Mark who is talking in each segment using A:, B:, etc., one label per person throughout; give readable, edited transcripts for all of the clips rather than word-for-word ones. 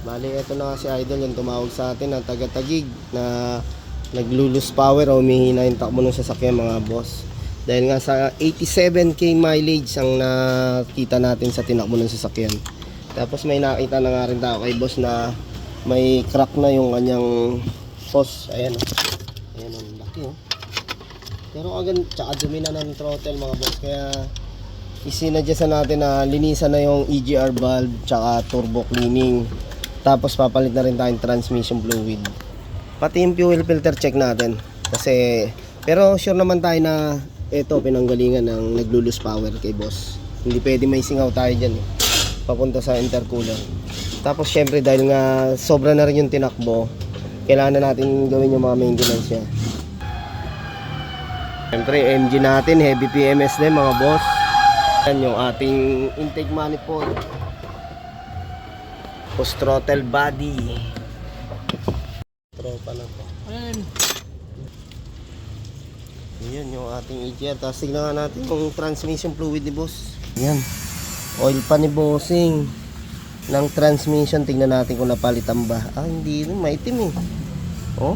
A: Bali, eto na kasi idol yung tumawag sa atin na taga-Taguig na naglulus power o humihina yung takbo ng sasakyan mga boss. Dahil nga sa 87k mileage ang nakita natin sa tinakbo ng sasakyan. Tapos may nakita na nga rin tayo kay boss na may crack na yung kanyang hose. Ayan o. Ayan o, laki o. Pero agad, tsaka dumi na ng throttle mga boss. Kaya isinadyasan natin na linisan na yung EGR valve tsaka turbo cleaning. Tapos papalit na rin tayong transmission fluid. Pati yung fuel filter check natin. Kasi, pero sure naman tayo na ito pinanggalingan ng naglulus power kay boss. Hindi pwede may singaw tayo dyan eh, papunta sa intercooler. Tapos syempre dahil nga sobra na rin yung tinakbo, kailangan na natin gawin yung mga maintenance niya. Syempre MG natin, heavy PMS din mga boss. Yan yung ating intake manifold. Post throttle body. Tropa na po. Ayan yung ating EGR. Tapos tignan natin yung transmission fluid ni boss. Ayan. Oil pa ni bossing ng transmission. Tignan natin kung napalitan ba. Ah, hindi rin. Maitim eh. Oh.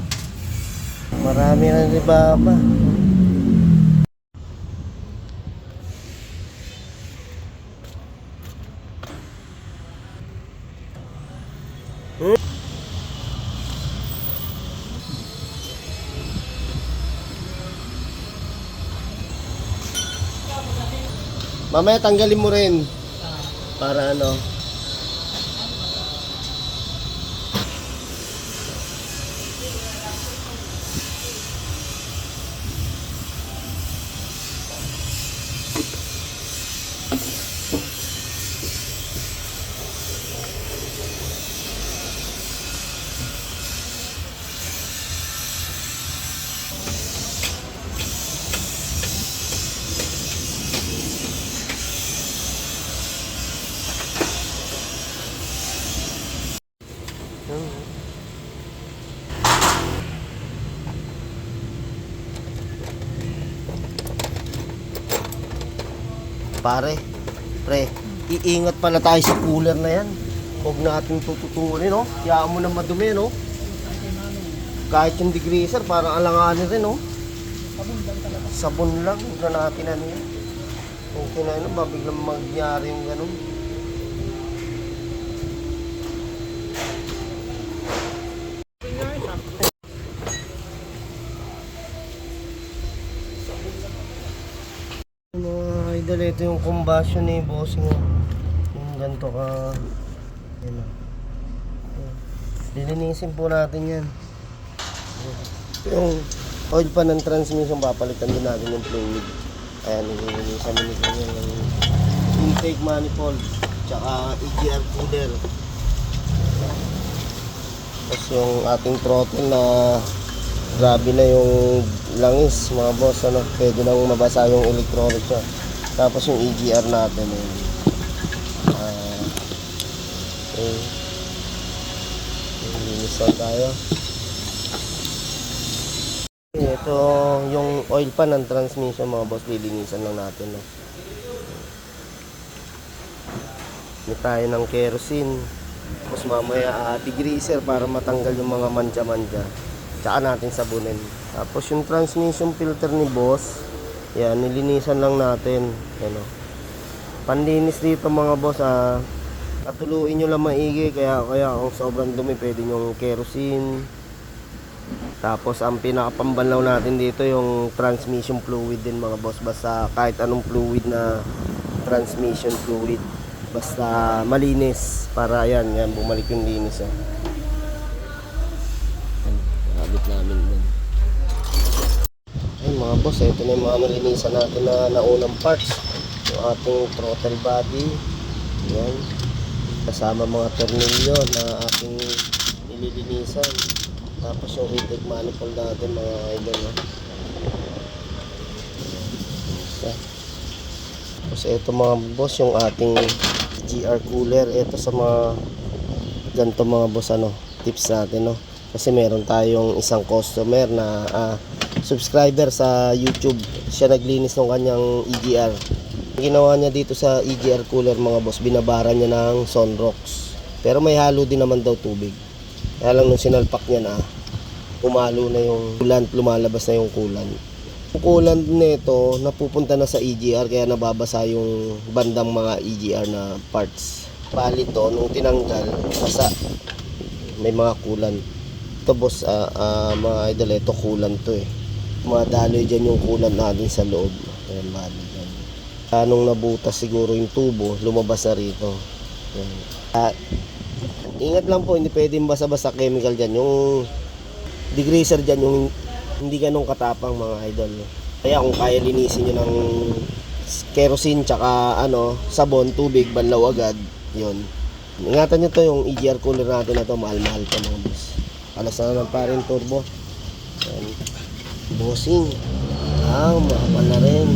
A: Marami na rin baba. Mamaya tanggalin mo rin para ano. Pare, pre, iingat pala tayo sa cooler na yan. Huwag natin tututunin, no? Kiyaan mo na madumi, no? Kahit yung degreaser, parang alanganin rin, no? Sabon lang, huwag na natin ano yan. Okay na yun, biglang magyari yung ganun. Idol, ito yung combustion ni bossing yung ganito ka yun, lilinisin po natin yan. Yung oil pa ng transmission, papalitan din natin yung fluid. Ayan, lilinisan din yan yung intake manifold tsaka EGR cooler. Tapos yung ating throttle na grabe na yung langis mga boss, ano, pwede nang mabasa yung electronic niya. Tapos yung EGR natin okay. Linisan tayo. Ito yung oil pan ng transmission mga boss, lilinisan lang natin, no? Hindi tayo ng kerosene. Tapos mamaya degreaser para matanggal yung mga manja-manja. Tsaka natin sabunin. Tapos yung transmission filter ni boss, yan, nilinisan lang natin. Ano. Panlinis dito mga boss, patuluin nyo lang maigi. Kaya kung sobrang dumi, pwede yung kerosene. Tapos ang pinakapambanlaw natin dito yung transmission fluid din mga boss. Basta kahit anong fluid na transmission fluid, basta malinis. Para yan bumalik yung linis. Habit namin din. Ayun mga boss, ito na yung mga nilinisan natin na naunang parts. Yung ating throttle body. Yan. Kasama mga tornilyo na ating nililinisan. Tapos yung intake manifold natin mga idol, no? Tapos ito mga boss, yung ating GR cooler. Ito sa mga ganito mga boss, ano, tips natin, no? Kasi meron tayong isang customer na subscriber sa YouTube. Siya naglinis ng kanyang EGR. Ginawa niya dito sa EGR cooler mga boss, binabara niya ng Sunrox. Pero may halo din naman daw tubig. Kaya lang nung sinalpak niya na, umalo na yung coolant, lumalabas na yung coolant. Yung coolant nito napupunta na sa EGR kaya nababasa yung bandang mga EGR na parts. Bali to, nung tinanggal, basa. May mga coolant. Ito boss, mga idol, ito coolant to eh. Madaloy dyan yung coolant natin sa loob. Ayan, bali dyan. Nung nabutas siguro yung tubo, lumabas na rito. Ayan. Ingat lang po, hindi pwedeng basa-basa chemical dyan. Yung degreaser dyan, yung hindi ganun katapang mga idol. Kaya kung kaya linisin nyo ng kerosene tsaka sabon, tubig, banlaw agad, yun. Ingatan nyo to, yung EGR cooler natin na to, mahal-mahal to mga boss. Alas na naman pa rin turbo. Ayan. Bossing. Mahal na rin.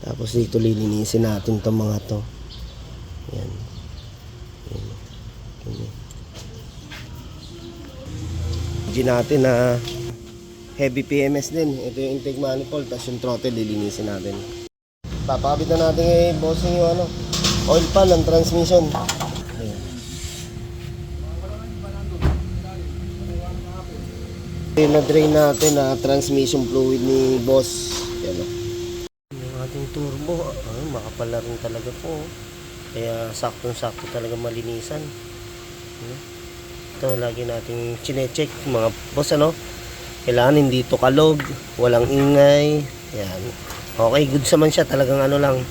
A: Tapos dito lilinisin natin itong mga to. Yan. Engine natin na heavy PMS din. Ito yung intake manifold, tapos yung throttle lilinisin natin. Papakabit na natin bossing yung oil pan ng transmission. Ayan. Na-drain natin na transmission fluid ni boss. Yan yung ating turbo. Makapal na rin talaga po. Kaya saktong-sakto talaga malinisan. Ito lagi nating chine-check mga boss kailangan hindi to kalog, walang ingay. Yan. Okay, good naman siya, talagang lang.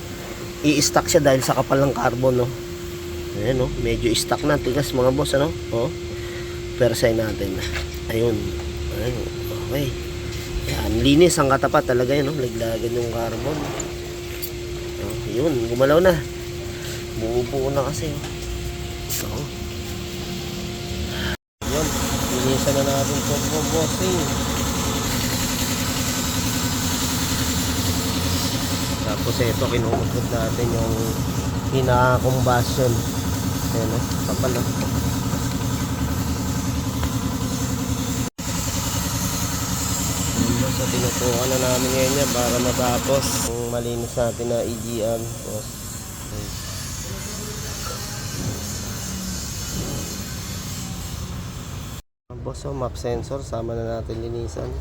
A: I-stack siya dahil sa kapal ng carbon Ayan medyo i-stack na tigas mga boss persay natin. Ayun. Okay. Yan, linis ang katapat talaga laglagan yung carbon. Yun, gumalaw na. Buo-buo na kasi. Yan, linisan na natin turbo bossing. Tapos ito, kinukot natin yung pinaka-combustion. Ayan kapal So tinutukan na namin ngayon yan para matapos yung malinis natin na EGR boss. Boss, map sensor sama na natin linisan.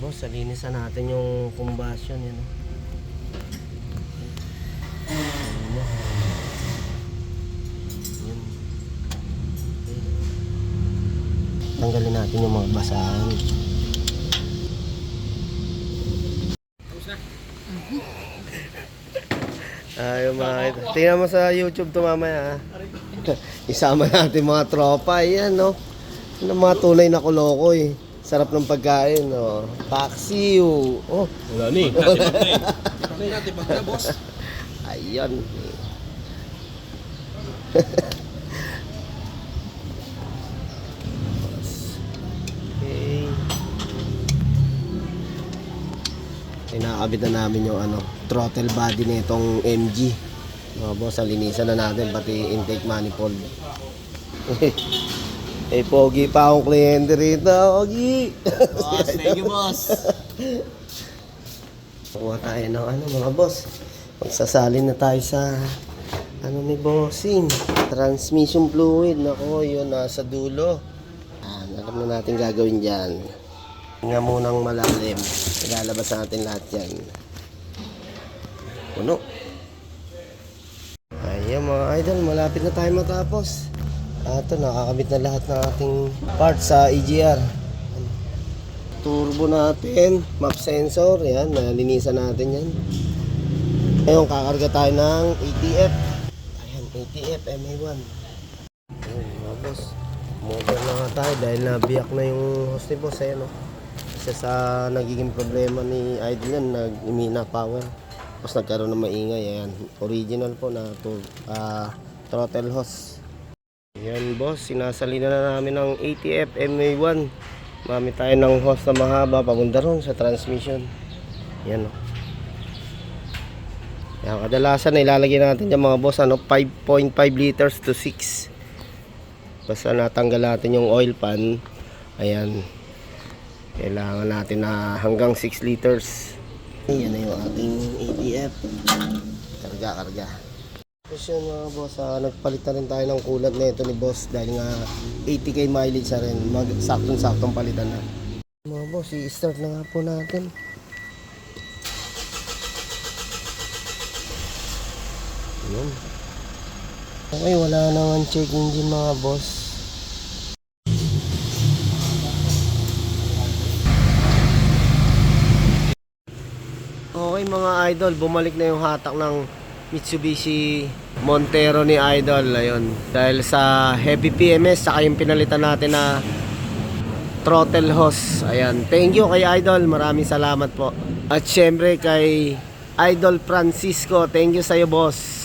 A: Boss, linisan natin yung combustion yan. Tanggalin natin yung mga basahan. Ayun tingnan mo sa YouTube to mamaya Isama natin mga tropa. Ayan mga tunay na kulokoy. Sarap ng pagkain Paksiw.
B: Wala ni. Natin pagka boss.
A: Ayan. Kinakabit na namin yung throttle body nitong MG. Boss, linisan na natin pati intake manifold. Pogi pa akong kliyente rito, Pogi.
B: Boss, thank you boss.
A: Kuha tayo ng mga boss. Magsasali na tayo sa ni bossing. Transmission fluid. Nako, yun nasa dulo. Alam na natin gagawin dyan. Nga munang malalim. Ilalabas natin lahat yan. Puno. Ayan mga idol, malapit na tayo matapos. Ito, nakakabit na lahat ng ating parts sa EGR. Turbo natin, map sensor, yan, nalinisan natin yan. Ngayon, kakarga tayo ng ATF. Ayan, ATF MA1. Ayan mga boss, motor na nga tayo dahil nabiyak na yung host ni boss. Ayan Isa sa nagiging problema ni idol yan, nag-imina power. Tapos nagkaroon ng maingay. Ayan, original po na throttle hose. Ayan boss, sinasalina na namin ng ATF MA1. Mami tayo ng hose na mahaba papunta ron sa transmission. Ayan Ayan, kadalasan ilalagay natin yung mga boss 5.5 liters to 6. Basta natanggal natin yung oil pan. Ayan. Kailangan natin na hanggang 6 liters. Yan na yung ating ATF. Karga. Tapos yun mga boss, nagpalit na rin tayo ng kulat na ito ni boss dahil nga 80k mileage na rin. Saktong-saktong palitan na. Mga boss, i-start na nga po natin. Yun. Okay, wala naman check engine mga boss. Okay mga idol, bumalik na yung hatak ng Mitsubishi Montero ni Idol. Ayun, dahil sa heavy PMS saka yung pinalitan natin na throttle hose. Ayan, thank you kay Idol, maraming salamat po. At syempre kay Idol Francisco, thank you sa'yo boss.